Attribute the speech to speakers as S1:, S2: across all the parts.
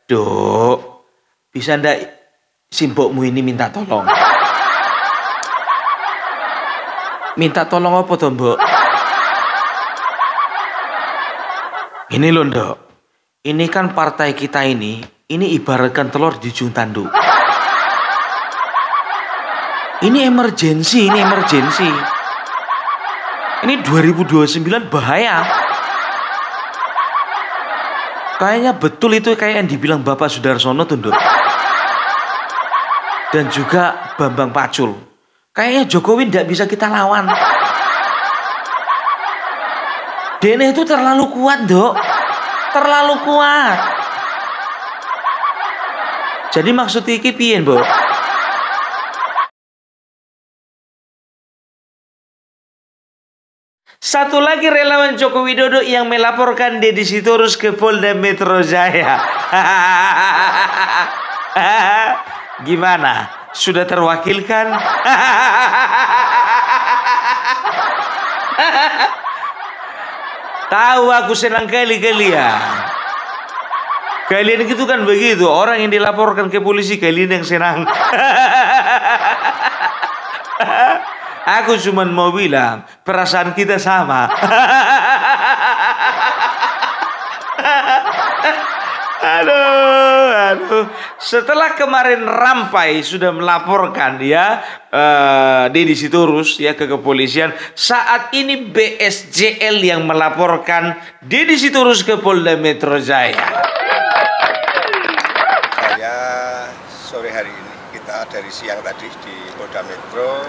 S1: Dok, bisa ndak si mbokmu ini minta tolong? Minta tolong apa toh, Mbok? Ini loh, Dok. Ini kan partai kita ini ibaratkan telur di ujung tanduk. Ini emergensi. Ini 2029 bahaya. Kayaknya betul itu kayak yang dibilang Bapak Sudarsono tuh, Dok. Dan juga Bambang Pacul. Kayaknya Jokowi tidak bisa kita lawan. Dene itu terlalu kuat, Dok. Terlalu kuat. Jadi maksud iki piye, Mbok? Satu lagi relawan Joko Widodo yang melaporkan Deddy Sitorus ke Polda Metro Jaya. Gimana? Sudah terwakilkan? Tahu aku senang kali kalian. Kalian gitu kan begitu. Orang yang dilaporkan ke polisi, kalian yang senang. Aku cuma mau bilang perasaan kita sama. Aduh. Setelah kemarin Rampai sudah melaporkan ya Deddy Sitorus ya ke kepolisian, saat ini BSJL yang melaporkan Deddy Sitorus ke Polda Metro Jaya.
S2: Saya sore hari ini, kita dari siang tadi di Polda Metro,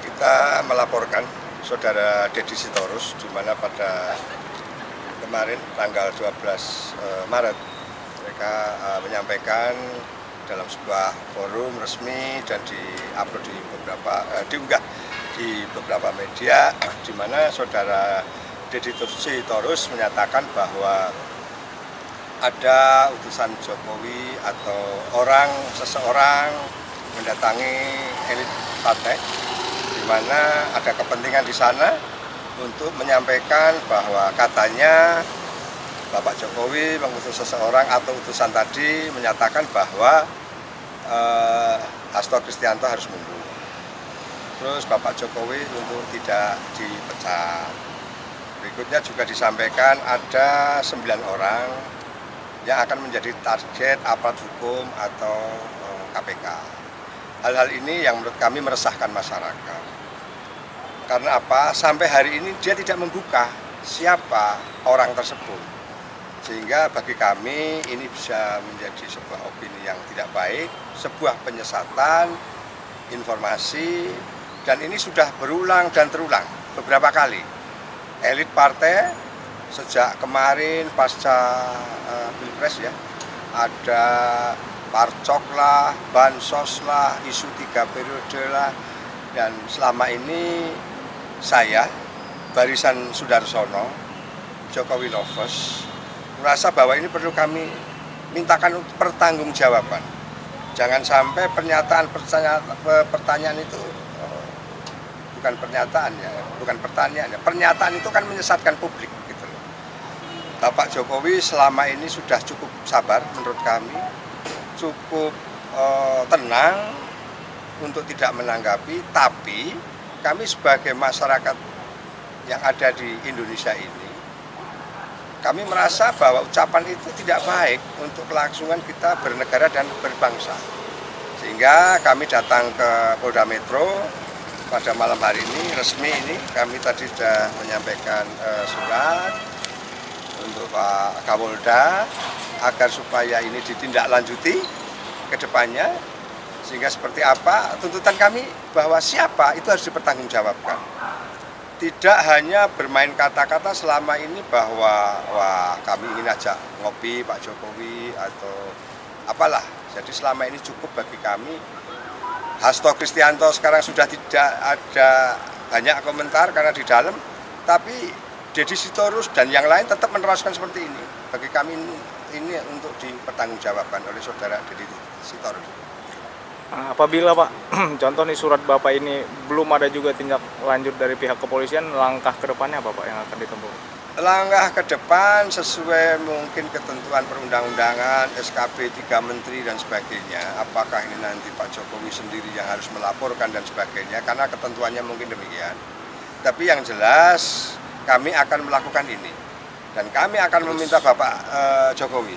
S2: kita melaporkan saudara Deddy Sitorus, di mana pada kemarin tanggal 12 Maret mereka menyampaikan dalam sebuah forum resmi dan diupload di diunggah di beberapa media, di mana saudara Deddy Sitorus menyatakan bahwa ada utusan Jokowi atau seseorang mendatangi elit partai, di mana ada kepentingan di sana untuk menyampaikan bahwa katanya Bapak Jokowi mengutus seseorang atau utusan tadi menyatakan bahwa Hasto Kristianto harus mundur. Terus Bapak Jokowi untuk tidak dipecat. Berikutnya juga disampaikan ada 9 orang yang akan menjadi target aparat hukum atau KPK. Hal-hal ini yang menurut kami meresahkan masyarakat. Karena apa? Sampai hari ini dia tidak membuka siapa orang tersebut. Sehingga bagi kami ini bisa menjadi sebuah opini yang tidak baik, sebuah penyesatan informasi, dan ini sudah berulang dan terulang beberapa kali. Elit partai sejak kemarin pasca Pilpres ya, ada parcok lah, bansos lah, isu 3 periode lah, dan selama ini saya, Barisan Sudarsono, Jokowi Lovers, merasa bahwa ini perlu kami mintakan pertanggungjawaban. Jangan sampai pertanyaan itu bukan pertanyaan ya. Pernyataan itu kan menyesatkan publik gitu loh. Bapak Jokowi selama ini sudah cukup sabar menurut kami, cukup tenang untuk tidak menanggapi, tapi kami sebagai masyarakat yang ada di Indonesia ini, kami merasa bahwa ucapan itu tidak baik untuk kelangsungan kita bernegara dan berbangsa. Sehingga kami datang ke Polda Metro pada malam hari ini, resmi ini, kami tadi sudah menyampaikan surat untuk Pak Kapolda agar supaya ini ditindaklanjuti ke depannya. Sehingga seperti apa tuntutan kami bahwa siapa itu harus dipertanggungjawabkan. Tidak hanya bermain kata-kata selama ini bahwa wah kami ingin ajak ngopi Pak Jokowi atau apalah. Jadi selama ini cukup bagi kami. Hasto Kristianto sekarang sudah tidak ada banyak komentar karena di dalam, tapi Deddy Sitorus dan yang lain tetap meneruskan seperti ini. Bagi kami ini untuk dipertanggungjawabkan oleh saudara Deddy Sitorus.
S3: Apabila Pak, contoh nih surat Bapak ini belum ada juga tindak lanjut dari pihak kepolisian, langkah ke depannya apa Pak yang akan ditempuh?
S2: langkah ke depan sesuai mungkin ketentuan perundang-undangan, SKP 3 Menteri dan sebagainya. Apakah ini nanti Pak Jokowi sendiri yang harus melaporkan dan sebagainya, karena ketentuannya mungkin demikian. Tapi yang jelas kami akan melakukan ini. Dan kami akan meminta Bapak Jokowi.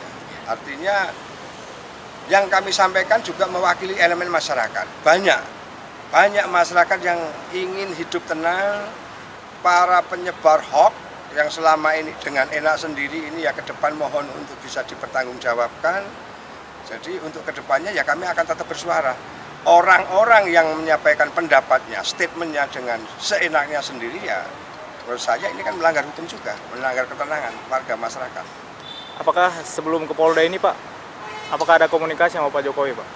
S2: Artinya yang kami sampaikan juga mewakili elemen masyarakat. Banyak masyarakat yang ingin hidup tenang, para penyebar hoax yang selama ini dengan enak sendiri ini ya ke depan mohon untuk bisa dipertanggungjawabkan. Jadi untuk kedepannya ya kami akan tetap bersuara. Orang-orang yang menyampaikan pendapatnya, statementnya dengan seenaknya sendiri ya menurut saya ini kan melanggar hukum juga, melanggar ketenangan warga masyarakat.
S3: Apakah sebelum ke Polda ini Pak, apakah ada komunikasi sama Pak Jokowi Pak?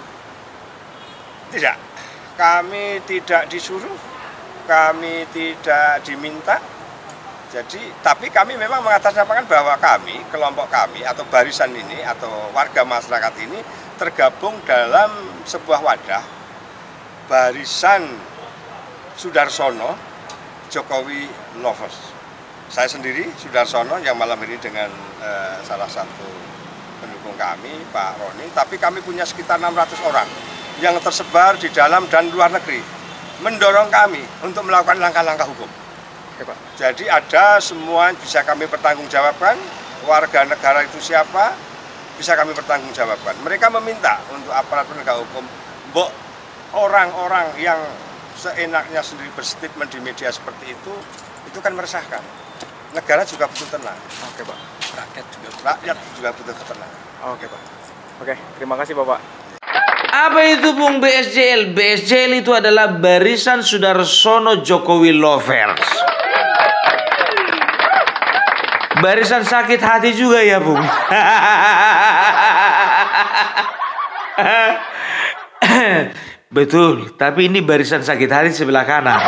S2: Tidak, kami tidak disuruh, kami tidak diminta. Jadi, tapi kami memang mengatasnamakan bahwa kami, kelompok kami atau barisan ini atau warga masyarakat ini tergabung dalam sebuah wadah Barisan Sudarsono Jokowi Lovers. Saya sendiri Sudarsono yang malam ini dengan salah satu pendukung kami, Pak Roni, tapi kami punya sekitar 600 orang yang tersebar di dalam dan luar negeri mendorong kami untuk melakukan langkah-langkah hukum.
S3: Oke, Pak.
S2: Jadi ada semua bisa kami pertanggungjawabkan, warga negara itu siapa bisa kami pertanggungjawabkan. Mereka meminta untuk aparat penegak hukum, orang-orang yang seenaknya sendiri berstatement di media seperti itu kan meresahkan. Negara juga butuh tenang.
S3: Oke, Pak.
S2: Rakyat juga butuh ketenangan.
S3: Oke, Pak. Oke, terima kasih Bapak.
S1: Apa itu Bung BSJL? BSJL itu adalah Barisan Sudarsono Jokowi Lovers. Barisan sakit hati juga ya Bung. Betul, tapi ini barisan sakit hati sebelah kanan.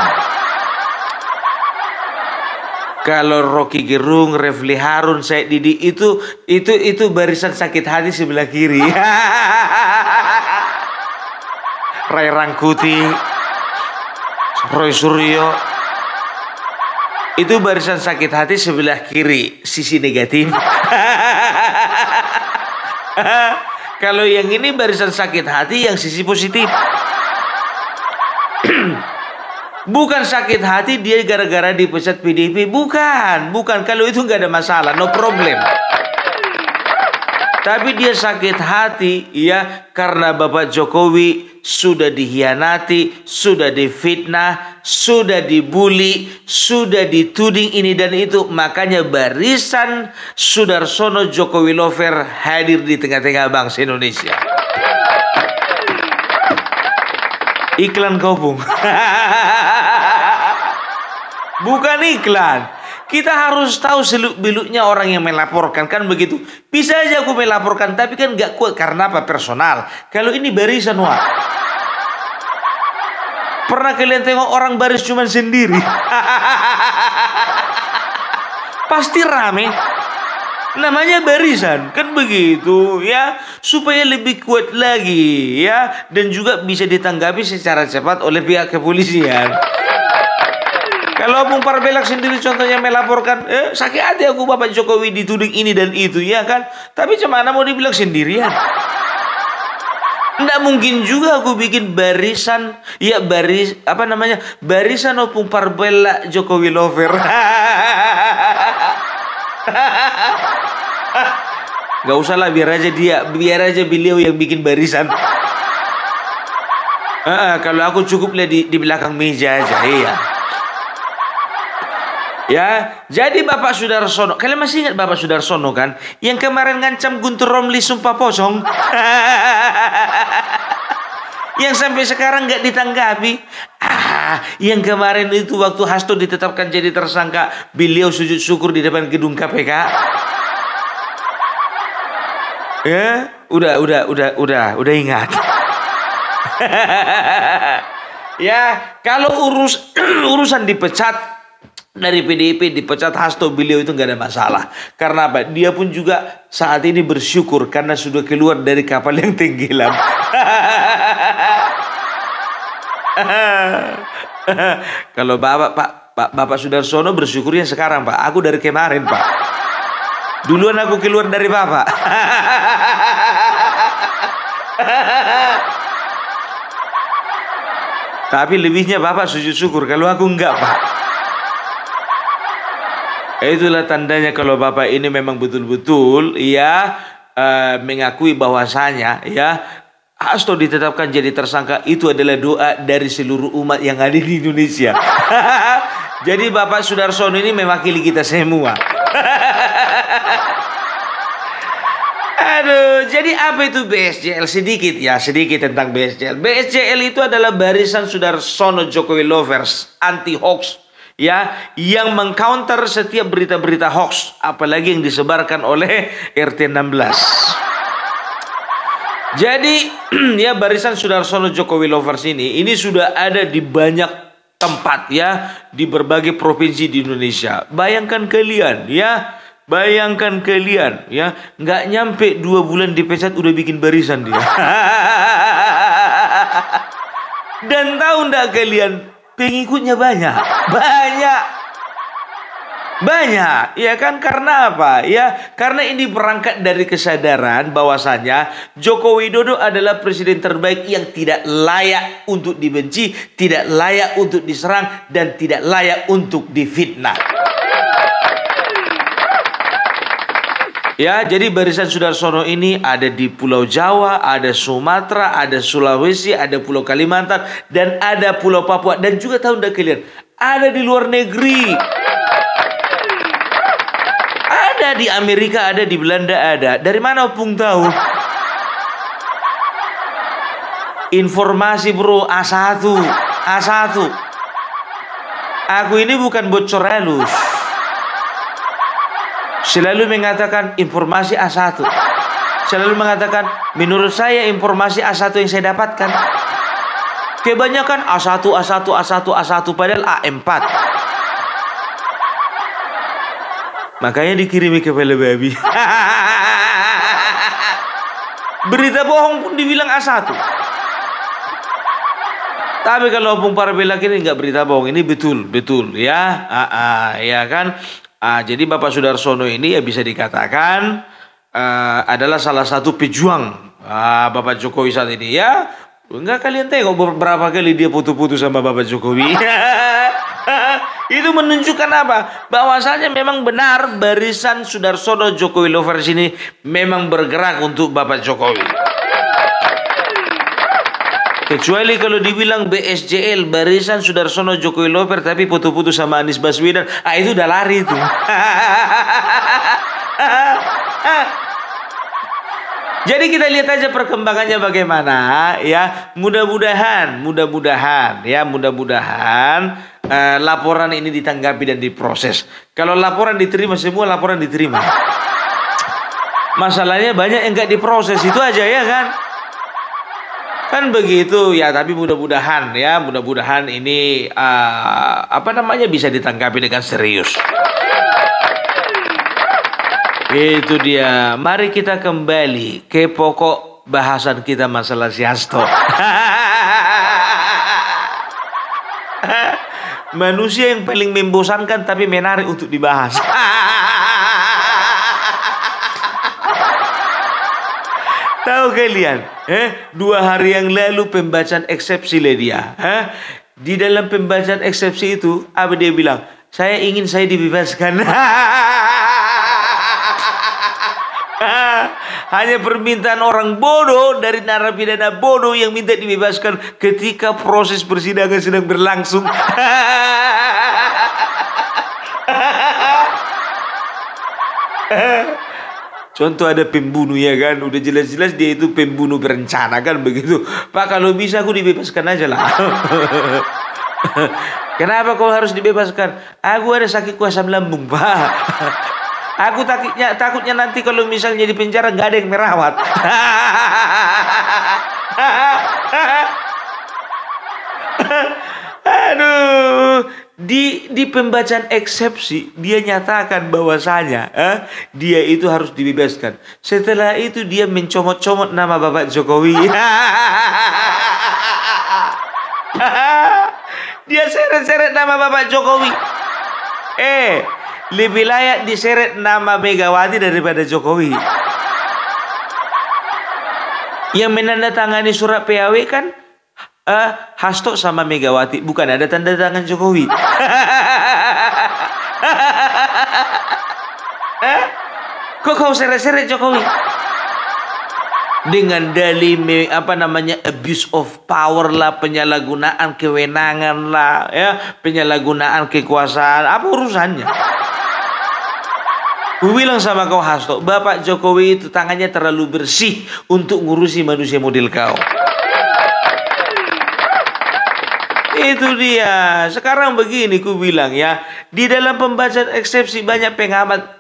S1: Kalau Rocky Gerung, Refli Harun, Said Didi itu barisan sakit hati sebelah kiri. Ray Rangkuti, Roy Suryo, itu barisan sakit hati sebelah kiri, sisi negatif. Kalau yang ini barisan sakit hati yang sisi positif. Bukan sakit hati dia gara-gara dipecat PDIP, bukan. Kalau itu nggak ada masalah, no problem. Tapi dia sakit hati ya karena Bapak Jokowi sudah dihianati, sudah difitnah, sudah dibully, sudah dituding ini dan itu. Makanya Barisan Sudarsono Jokowi Lover hadir di tengah-tengah bangsa Indonesia. Iklan kau Bung. Bukan iklan. Kita harus tahu seluk-beluknya orang yang melaporkan, kan begitu. Bisa aja aku melaporkan, tapi kan gak kuat. Karena apa? Personal. Kalau ini barisan, wah. Pernah kalian tengok orang baris cuma sendiri? Pasti rame. Namanya barisan, kan begitu ya. Supaya lebih kuat lagi ya. Dan juga bisa ditanggapi secara cepat oleh pihak kepolisian. Kalau Bung Parbelak sendiri contohnya melaporkan, sakit hati aku Bapak Jokowi dituding ini dan itu, ya kan? Tapi gimana mau dibilang sendirian? Nggak mungkin juga aku bikin barisan, ya barisan Opung Parbelak Jokowi Lover. Gak usah lah, biar aja beliau yang bikin barisan. Kalau aku cukup lihat di belakang meja aja, iya. Ya, jadi Bapak Sudarsono, kalian masih ingat Bapak Sudarsono kan? Yang kemarin ngancam Guntur Romli sumpah pocong. Yang sampai sekarang nggak ditanggapi. Yang kemarin itu waktu Hasto ditetapkan jadi tersangka, beliau sujud syukur di depan gedung KPK. Ya, udah ingat. Ya, kalau urusan dipecat dari PDIP, dipecat Hasto, beliau itu nggak ada masalah. Karena apa? Dia pun juga saat ini bersyukur karena sudah keluar dari kapal yang tenggelam. Kalau Pak Bapak Sudarsono bersyukurnya sekarang, Pak. Aku dari kemarin, Pak. Duluan aku keluar dari Bapak. Tapi lebihnya Bapak sujud syukur, kalau aku enggak, Pak. Itulah tandanya kalau Bapak ini memang betul-betul ya mengakui bahwasanya ya Hasto ditetapkan jadi tersangka itu adalah doa dari seluruh umat yang ada di Indonesia. Jadi Bapak Sudarsono ini mewakili kita semua. Aduh, jadi apa itu BSJL? Sedikit tentang BSJL. BSJL itu adalah Barisan Sudarsono Jokowi Lovers anti hoax, ya, yang mengcounter setiap berita-berita hoax, apalagi yang disebarkan oleh RT 16. Jadi ya Barisan Sudarsono Jokowi Lovers ini sudah ada di banyak tempat ya, di berbagai provinsi di Indonesia. Bayangkan kalian ya, nggak nyampe 2 bulan dipecat udah bikin barisan dia. Dan tahu nggak kalian, pengikutnya banyak, ya kan? Karena apa? Ya, karena ini berangkat dari kesadaran bahwasanya Joko Widodo adalah presiden terbaik yang tidak layak untuk dibenci, tidak layak untuk diserang, dan tidak layak untuk difitnah. Ya, jadi Barisan Sudarsono ini ada di Pulau Jawa, ada Sumatera, ada Sulawesi, ada Pulau Kalimantan, dan ada Pulau Papua. Dan juga tahu nggak kalian, ada di luar negeri. Ada di Amerika, ada di Belanda, ada. Dari mana Opung tahu? Informasi bro, A1. Aku ini bukan bocor halus. Selalu mengatakan informasi A1. Selalu mengatakan menurut saya informasi A1 yang saya dapatkan. Kebanyakan A1 padahal A4. Makanya dikirimi kepala babi. Berita bohong pun dibilang A1. Tapi kalau Opung Parabella ini nggak berita bohong, ini betul ya. Ya kan. Jadi Bapak Sudarsono ini ya bisa dikatakan adalah salah satu pejuang Bapak Jokowi saat ini ya. Enggak kalian tengok berapa kali dia putus-putus sama Bapak Jokowi. Itu menunjukkan apa? Bahwasanya memang benar Barisan Sudarsono Jokowi Lovers ini memang bergerak untuk Bapak Jokowi. Kecuali kalau dibilang BSJL Barisan Sudarsono Jokowi Lovers tapi putus-putus sama Anies Baswedan, itu udah lari itu. Jadi kita lihat aja perkembangannya bagaimana ya. Mudah-mudahan laporan ini ditanggapi dan diproses. Kalau laporan diterima, semua laporan diterima. Masalahnya banyak yang nggak diproses, itu aja ya kan. Kan begitu ya, tapi mudah-mudahan ini bisa ditanggapi dengan serius. Itu dia. Mari kita kembali ke pokok bahasan kita masalah si Hasto. Manusia yang paling membosankan tapi menarik untuk dibahas. Tahu kalian? 2 hari yang lalu pembacaan eksepsi dia. Di dalam pembacaan eksepsi itu, apa dia bilang? Saya ingin saya dibebaskan. Hanya permintaan orang bodoh dari narapidana bodoh yang minta dibebaskan ketika proses persidangan sedang berlangsung. Contoh ada pembunuh ya kan, udah jelas-jelas dia itu pembunuh berencana kan begitu. Pak kalau bisa aku dibebaskan aja lah. Kenapa kau harus dibebaskan? Aku ada sakit asam lambung Pak. Aku takutnya nanti kalau misalnya di penjara nggak ada yang merawat. Aduh, di pembacaan eksepsi dia nyatakan bahwasanya dia itu harus dibebaskan. Setelah itu dia mencomot-comot nama Bapak Jokowi. Dia seret-seret nama Bapak Jokowi. Lebih layak diseret nama Megawati daripada Jokowi. Yang menandatangani surat PAW kan Hasto sama Megawati, bukan ada tanda tangan Jokowi. Kok kau seret-seret Jokowi? Dengan dalih abuse of power lah, penyalahgunaan kewenangan lah, ya, penyalahgunaan kekuasaan, apa urusannya? Gue bilang sama kau Hasto, Bapak Jokowi itu tangannya terlalu bersih untuk ngurusi manusia model kau. Itu dia. Sekarang begini ku bilang ya, di dalam pembacaan eksepsi banyak pengamat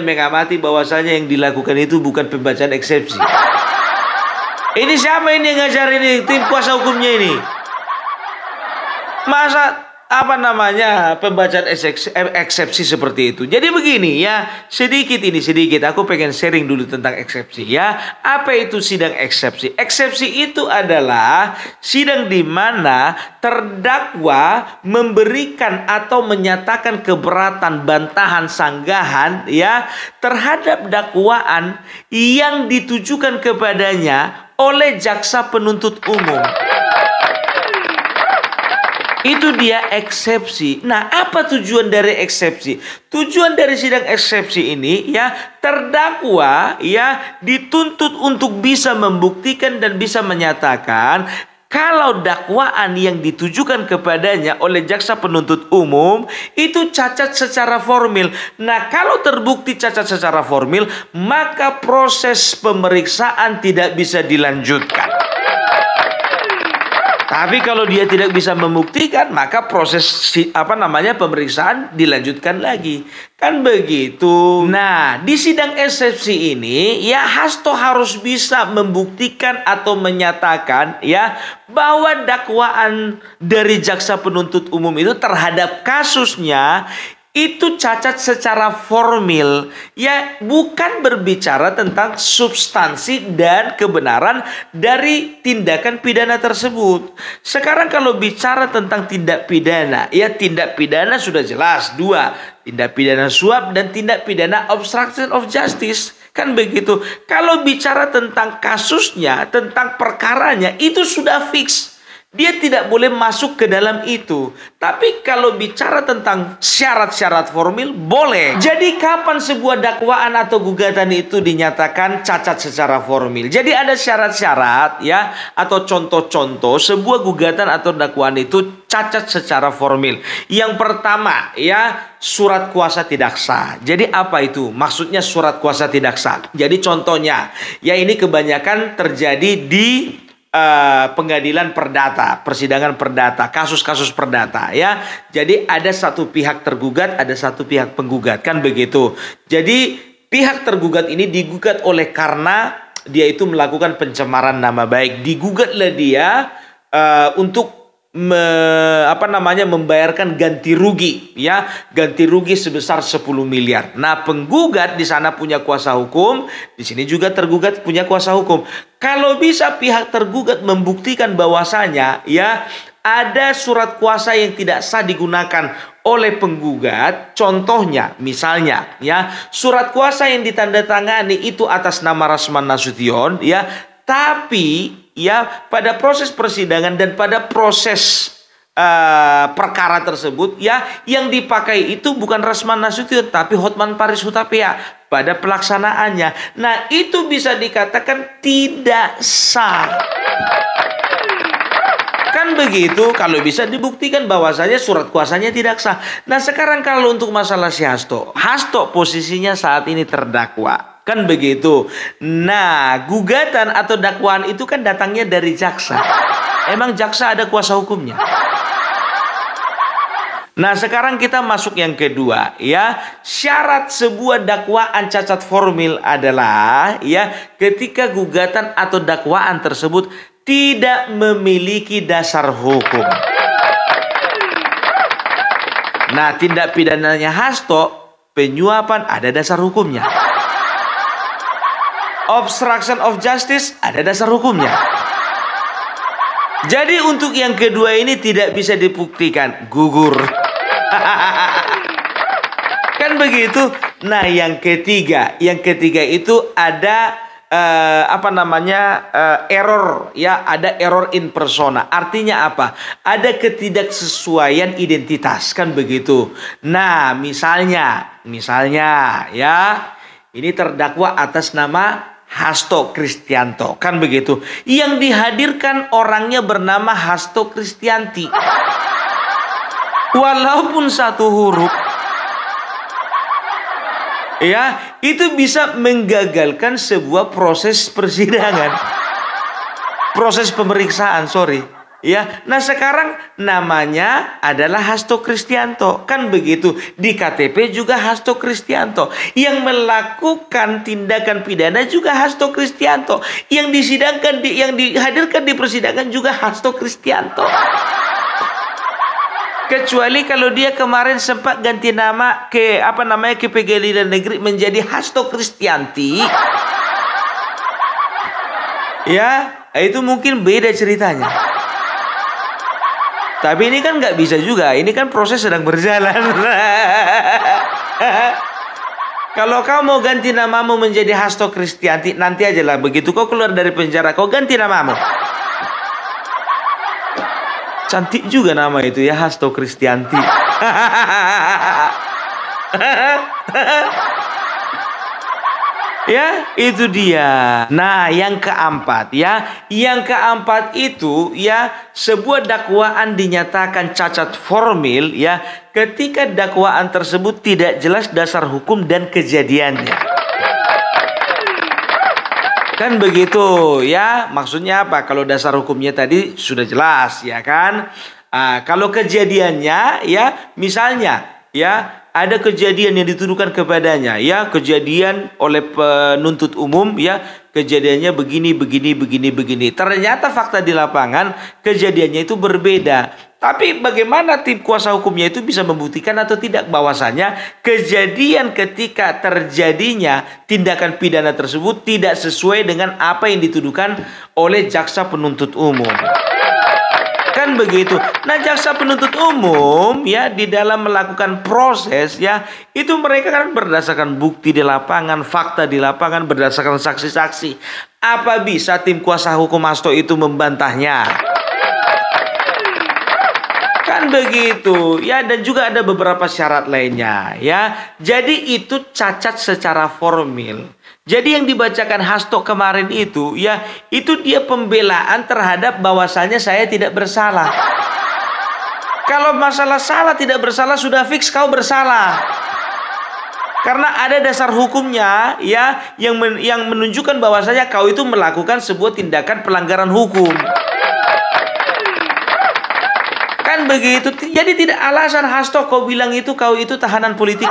S1: mengamati bahwasanya yang dilakukan itu bukan pembacaan eksepsi. Ini siapa ini yang ngajar ini? Tim kuasa hukumnya ini. Masa pembacaan eksepsi seperti itu. Jadi begini ya, sedikit aku pengen sharing dulu tentang eksepsi ya. Apa itu sidang eksepsi? Eksepsi itu adalah sidang di mana terdakwa memberikan atau menyatakan keberatan, bantahan, sanggahan ya terhadap dakwaan yang ditujukan kepadanya oleh jaksa penuntut umum. Itu dia eksepsi. Nah, apa tujuan dari eksepsi? Tujuan dari sidang eksepsi ini ya, terdakwa ya dituntut untuk bisa membuktikan dan bisa menyatakan kalau dakwaan yang ditujukan kepadanya oleh jaksa penuntut umum itu cacat secara formil. Nah, kalau terbukti cacat secara formil, maka proses pemeriksaan tidak bisa dilanjutkan. Tapi kalau dia tidak bisa membuktikan, maka proses pemeriksaan dilanjutkan lagi. Kan begitu. Nah, di sidang eksepsi ini ya Hasto harus bisa membuktikan atau menyatakan ya bahwa dakwaan dari jaksa penuntut umum itu terhadap kasusnya itu cacat secara formil, ya bukan berbicara tentang substansi dan kebenaran dari tindakan pidana tersebut. Sekarang kalau bicara tentang tindak pidana, ya tindak pidana sudah jelas dua, tindak pidana suap dan tindak pidana obstruction of justice. Kan begitu. Kalau bicara tentang kasusnya, tentang perkaranya, itu sudah fix. Dia tidak boleh masuk ke dalam itu. Tapi kalau bicara tentang syarat-syarat formil, boleh. Jadi kapan sebuah dakwaan atau gugatan itu dinyatakan cacat secara formil? Jadi ada syarat-syarat ya, atau contoh-contoh sebuah gugatan atau dakwaan itu cacat secara formil. Yang pertama ya, surat kuasa tidak sah. Jadi apa itu? Maksudnya surat kuasa tidak sah. Jadi contohnya, ya ini kebanyakan terjadi di pengadilan perdata, persidangan perdata, kasus-kasus perdata ya. Jadi ada satu pihak tergugat, ada satu pihak penggugat, kan begitu. Jadi pihak tergugat ini digugat oleh karena dia itu melakukan pencemaran nama baik. Digugatlah dia untuk membayarkan ganti rugi ya, ganti rugi sebesar 10 miliar. Nah, penggugat di sana punya kuasa hukum, di sini juga tergugat punya kuasa hukum. Kalau bisa pihak tergugat membuktikan bahwasanya ya ada surat kuasa yang tidak sah digunakan oleh penggugat, contohnya misalnya ya surat kuasa yang ditandatangani itu atas nama Rasman Nasution ya, tapi ya pada proses persidangan dan pada proses perkara tersebut ya yang dipakai itu bukan Rasman Nasution tapi Hotman Paris Hutapea pada pelaksanaannya. Nah, itu bisa dikatakan tidak sah. Kan begitu, kalau bisa dibuktikan bahwasanya surat kuasanya tidak sah. Nah, sekarang kalau untuk masalah si Hasto posisinya saat ini terdakwa. Kan begitu. Nah, gugatan atau dakwaan itu kan datangnya dari jaksa. Emang jaksa ada kuasa hukumnya? Nah, sekarang kita masuk yang kedua ya. Syarat sebuah dakwaan cacat formil adalah ya ketika gugatan atau dakwaan tersebut tidak memiliki dasar hukum. Nah, tindak pidananya Hasto, penyuapan, ada dasar hukumnya. Obstruction of justice ada dasar hukumnya. Jadi untuk yang kedua ini tidak bisa dibuktikan, gugur. Kan begitu. Nah, yang ketiga itu ada error, ya, ada error in persona. Artinya apa? Ada ketidaksesuaian identitas, kan begitu. Nah, misalnya ya, ini terdakwa atas nama Hasto Kristianto, kan begitu. Yang dihadirkan orangnya bernama Hasto Kristianti. Walaupun satu huruf, ya, itu bisa menggagalkan sebuah proses persidangan. Proses pemeriksaan, sorry. Ya, nah sekarang namanya adalah Hasto Kristianto, kan begitu. Di KTP juga Hasto Kristianto. Yang melakukan tindakan pidana juga Hasto Kristianto. Yang disidangkan, yang dihadirkan di persidangan juga Hasto Kristianto. Kecuali kalau dia kemarin sempat ganti nama ke Pengadilan Negeri menjadi Hasto Kristianti. Ya, itu mungkin beda ceritanya. Tapi ini kan nggak bisa juga. Ini kan proses sedang berjalan. Kalau kau mau ganti namamu menjadi Hasto Kristianti, nanti aja lah. Begitu kau keluar dari penjara, kau ganti namamu. Cantik juga nama itu ya, Hasto Kristianti. Ya, itu dia. Nah, yang keempat ya. Yang keempat itu ya, sebuah dakwaan dinyatakan cacat formil ya, ketika dakwaan tersebut tidak jelas dasar hukum dan kejadiannya. Kan begitu ya. Maksudnya apa? Kalau dasar hukumnya tadi sudah jelas ya kan. Kalau kejadiannya ya, misalnya ya, ada kejadian yang dituduhkan kepadanya ya, kejadian oleh penuntut umum ya, kejadiannya begini. Ternyata fakta di lapangan kejadiannya itu berbeda. Tapi bagaimana tim kuasa hukumnya itu bisa membuktikan atau tidak bahwasanya kejadian ketika terjadinya tindakan pidana tersebut tidak sesuai dengan apa yang dituduhkan oleh jaksa penuntut umum. Kan begitu. Nah, jaksa penuntut umum ya, di dalam melakukan proses ya, itu mereka kan berdasarkan bukti di lapangan, fakta di lapangan, berdasarkan saksi-saksi. Apa bisa tim kuasa hukum Hasto itu membantahnya? Kan begitu ya. Dan juga ada beberapa syarat lainnya ya. Jadi itu cacat secara formil. Jadi yang dibacakan Hasto kemarin itu ya, itu dia pembelaan terhadap bahwasanya saya tidak bersalah. Kalau masalah salah tidak bersalah sudah fix kau bersalah. Karena ada dasar hukumnya ya, yang menunjukkan bahwasanya kau itu melakukan sebuah tindakan pelanggaran hukum. Kan begitu. Jadi tidak alasan Hasto kau bilang itu kau itu tahanan politik.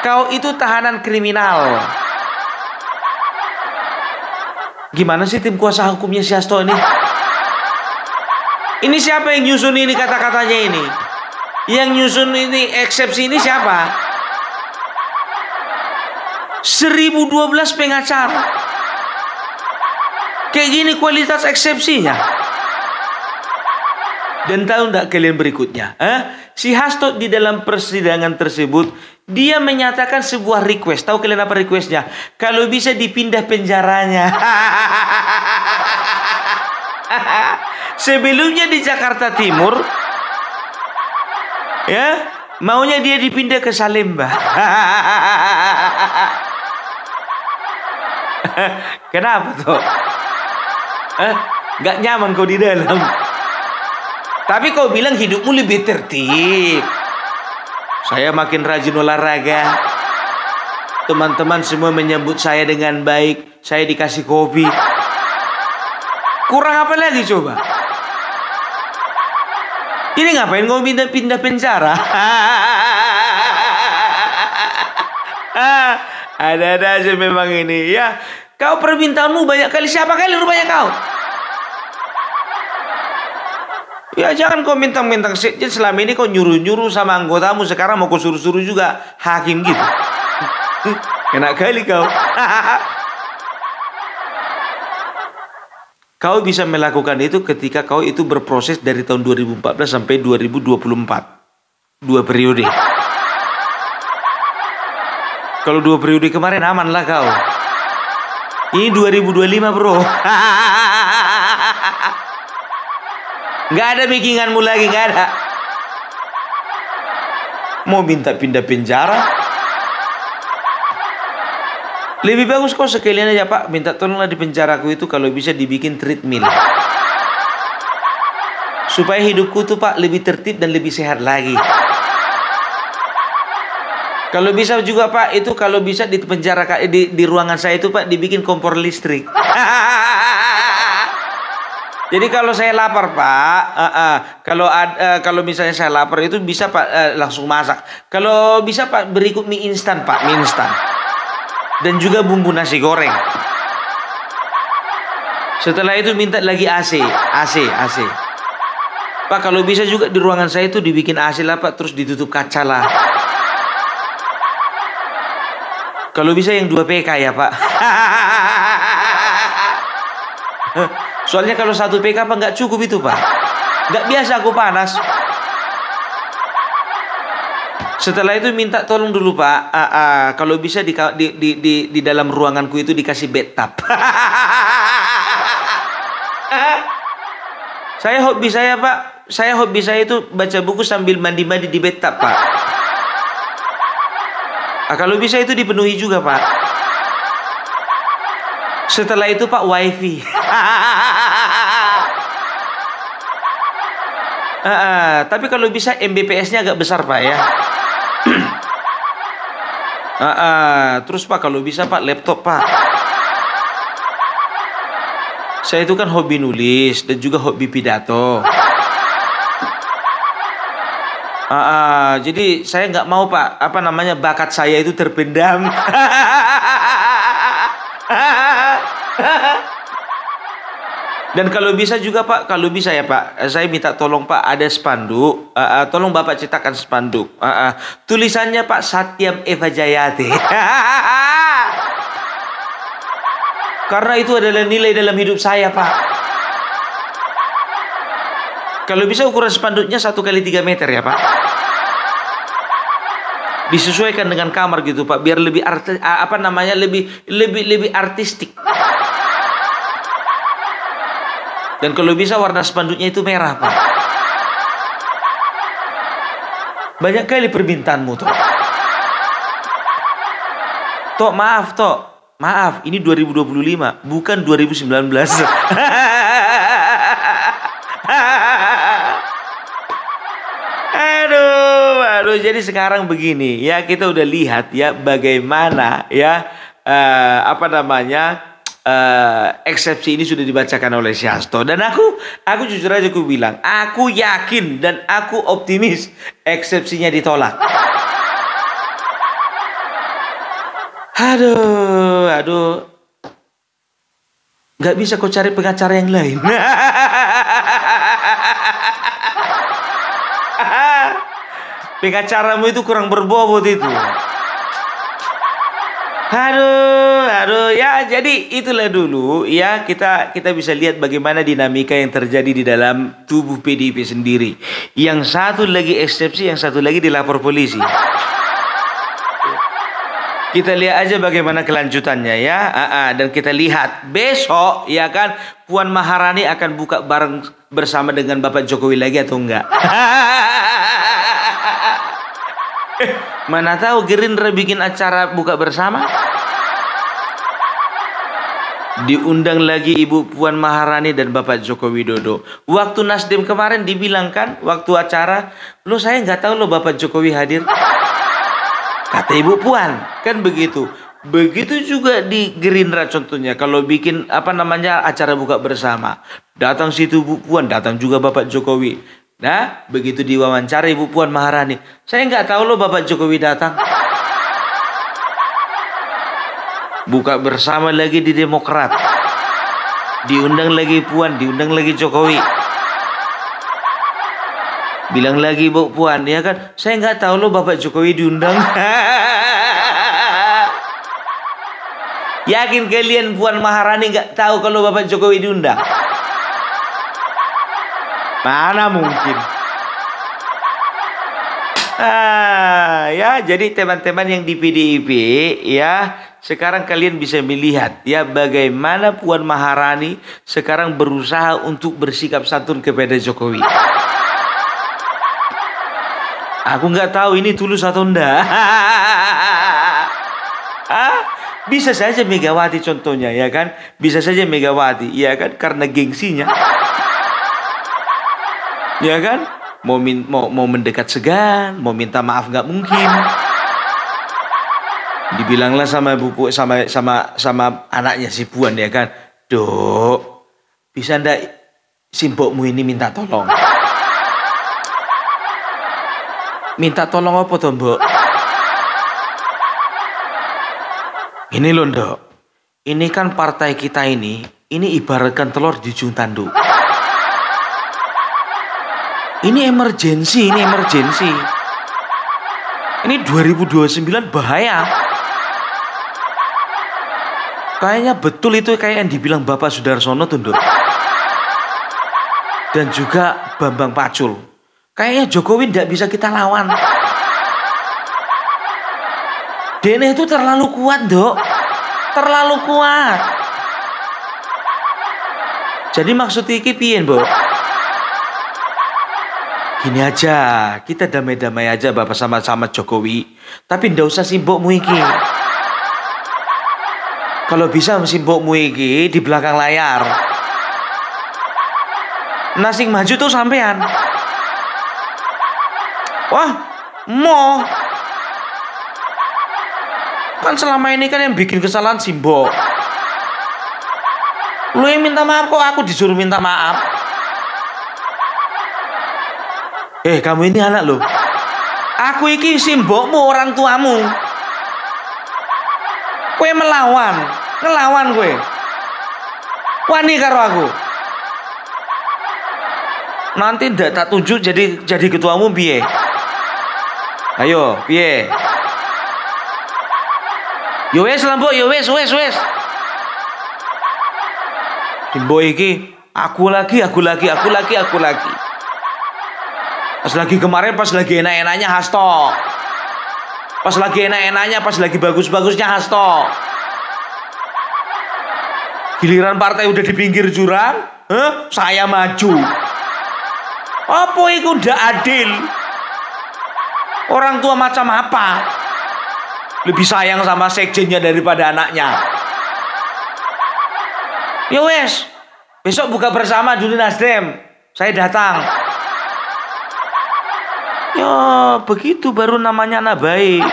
S1: Kau itu tahanan kriminal. Gimana sih tim kuasa hukumnya si Hasto ini? Ini siapa yang nyusun ini kata-katanya ini? Yang nyusun ini eksepsi ini siapa? 1012 pengacara. Kayak gini kualitas eksepsinya. Dan tahu enggak kalian berikutnya? Si Hasto di dalam persidangan tersebut, dia menyatakan sebuah request. Tahu kalian apa requestnya? Kalau bisa dipindah penjaranya. Sebelumnya di Jakarta Timur, ya, maunya dia dipindah ke Salemba. Kenapa tuh? Gak nyaman kau di dalam. Tapi kau bilang hidupmu lebih tertib. Saya makin rajin olahraga. Teman-teman semua menyambut saya dengan baik. Saya dikasih kopi. Kurang apa lagi coba? Ini ngapain kau pindah penjara? Ada-ada aja memang ini ya. Kau permintaanmu banyak kali. Siapa kali rupanya kau? Ya jangan kau mentang-mentang sekjen, selama ini kau nyuruh-nyuruh sama anggotamu, sekarang mau kau suruh-suruh juga hakim gitu. Enak kali kau. Kau bisa melakukan itu ketika kau itu berproses dari tahun 2014 sampai 2024. 2 periode. Kalau 2 periode kemarin aman lah kau. Ini 2025 bro. Nggak ada bikinanmu lagi, nggak ada. Mau minta pindah penjara? Lebih bagus kau sekalian aja Pak, minta tolonglah di penjaraku itu kalau bisa dibikin treadmill. Supaya hidupku tuh Pak lebih tertib dan lebih sehat lagi. Kalau bisa juga Pak, itu kalau bisa di penjara di ruangan saya itu Pak dibikin kompor listrik. Jadi kalau saya lapar Pak, kalau misalnya saya lapar itu bisa Pak langsung masak. Kalau bisa Pak berikut mie instan Pak, mie instan. Dan juga bumbu nasi goreng. Setelah itu minta lagi AC. Pak kalau bisa juga di ruangan saya itu dibikin AC lah Pak, terus ditutup kaca lah. Kalau bisa yang 2 PK ya Pak. Soalnya kalau 1 PK Pak nggak cukup itu Pak. Nggak biasa aku panas. Setelah itu minta tolong dulu Pak, kalau bisa di dalam ruanganku itu dikasih bathtub. Hobi saya Pak, hobi saya itu baca buku sambil mandi-mandi di bathtub Pak. Kalau bisa itu dipenuhi juga Pak. Setelah itu Pak wifi. Tapi kalau bisa Mbps-nya agak besar Pak ya. Terus Pak kalau bisa Pak laptop Pak. Saya itu kan hobi nulis dan juga hobi pidato. Jadi saya nggak mau Pak, bakat saya itu terpendam. Dan kalau bisa juga Pak, kalau bisa ya Pak, saya minta tolong Pak ada spanduk, tolong Bapak cetakan spanduk. Tulisannya Pak Satyam Eva Jayate. Karena itu adalah nilai dalam hidup saya Pak. Kalau bisa ukuran spanduknya 1 kali 3 meter ya Pak. Disesuaikan dengan kamar gitu Pak, biar lebih lebih artistik. Dan kalau bisa warna spanduknya itu merah Pak. Banyak kali permintaanmu Tok. Tok maaf Tok, maaf ini 2025 bukan 2019. Aduh, jadi sekarang begini ya, kita udah lihat ya bagaimana ya eksepsi ini sudah dibacakan oleh si Hasto. Dan aku jujur aja aku bilang, aku yakin dan aku optimis eksepsinya ditolak. Aduh, nggak bisa kau cari pengacara yang lain. Pengacaramu itu kurang berbobot itu. Aduh ya, jadi itulah dulu ya kita bisa lihat bagaimana dinamika yang terjadi di dalam tubuh PDIP sendiri. Yang satu lagi eksepsi, yang satu lagi dilapor polisi. Kita lihat aja bagaimana kelanjutannya ya. Dan kita lihat besok ya kan Puan Maharani akan buka bareng bersama dengan Bapak Jokowi lagi atau enggak. Mana tahu Gerindra bikin acara buka bersama. Diundang lagi Ibu Puan Maharani dan Bapak Joko Widodo. Waktu Nasdem kemarin dibilang kan, waktu acara, lo saya nggak tahu lo Bapak Jokowi hadir. Kata Ibu Puan, kan begitu. Begitu juga di Gerindra contohnya, kalau bikin acara buka bersama, datang situ Bu Puan, datang juga Bapak Jokowi. Nah, begitu diwawancara Ibu Puan Maharani, saya nggak tahu loh Bapak Jokowi datang. Buka bersama lagi di Demokrat, diundang lagi Puan, diundang lagi Jokowi. Bilang lagi Bu Puan, ya kan, saya nggak tahu loh Bapak Jokowi diundang. Yakin kalian Puan Maharani nggak tahu kalau Bapak Jokowi diundang? Mana mungkin. Ya, jadi teman-teman yang di PDIP, ya, sekarang kalian bisa melihat ya bagaimana Puan Maharani sekarang berusaha untuk bersikap santun kepada Jokowi. Aku nggak tahu ini tulus atau enggak. Bisa saja Megawati contohnya, ya kan? Bisa saja Megawati, ya kan? Karena gengsinya, ya kan? Mau mendekat segan, mau minta maaf nggak mungkin. Dibilanglah sama sama anaknya si Puan, ya kan? Dok, bisa ndak simbokmu ini minta tolong? Minta tolong apa toh, Mbok? Ini loh, Dok. Ini kan partai kita ini ibaratkan telur di ujung tanduk. Ini emergensi. Ini 2029 bahaya. Kayaknya betul itu kayak yang dibilang Bapak Sudarsono tuh, Dok. Dan juga Bambang Pacul. Kayaknya Jokowi tidak bisa kita lawan. Dene itu terlalu kuat, Dok. Terlalu kuat. Jadi maksud iki piye, Mbok? Gini aja, kita damai-damai aja Bapak sama Jokowi. Tapi ndak usah simbokmu iki. Kalau bisa simbokmu iki di belakang layar. Nasing maju tuh sampean. Wah, mau. Kan selama ini kan yang bikin kesalahan simbok. Lu yang minta maaf kok aku disuruh minta maaf. Kamu ini anak lo. Aku iki simbokmu, orang tuamu. Kowe ngelawan kowe. Wani karo aku. Nanti ndak tak tunjuk jadi ketuamu piye? Ayo, piye? Yo wes lah, Mbok, yo wes. Simbok iki aku lagi. Pas lagi kemarin, pas lagi enak-enaknya hasto. Pas lagi enak-enaknya, pas lagi bagus-bagusnya hasto. Giliran partai udah di pinggir jurang, saya maju. Apa itu ndak adil? Orang tua macam apa? Lebih sayang sama sekjennya daripada anaknya. Ya wes, besok buka bersama dulu Nasdem. Saya datang. Ya begitu baru namanya anak baik.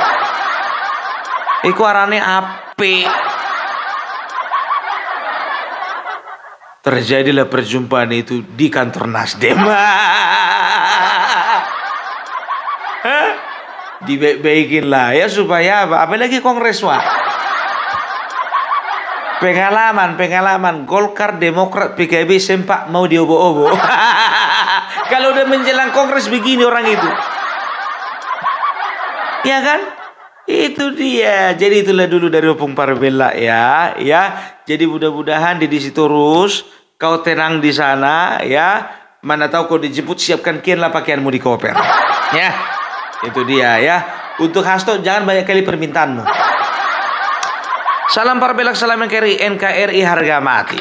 S1: Iku arane apik. Terjadilah perjumpaan itu di kantor Nasdem. Dibaik-baikin lah ya supaya apa lagi kongres wah. Pengalaman Golkar, Demokrat, PKB sempak mau diobo-obo. Kalau udah menjelang kongres begini orang itu. Ya kan? Itu dia. Jadi itulah dulu dari Opung Parbella ya. Jadi mudah-mudahan di situ terus kau tenang di sana ya. Mana tahu kau dijemput siapkan kian lah pakaianmu di koper. Ya. Itu dia ya. Untuk hasto jangan banyak kali permintaanmu. Salam Parbella, salam NKRI, harga mati.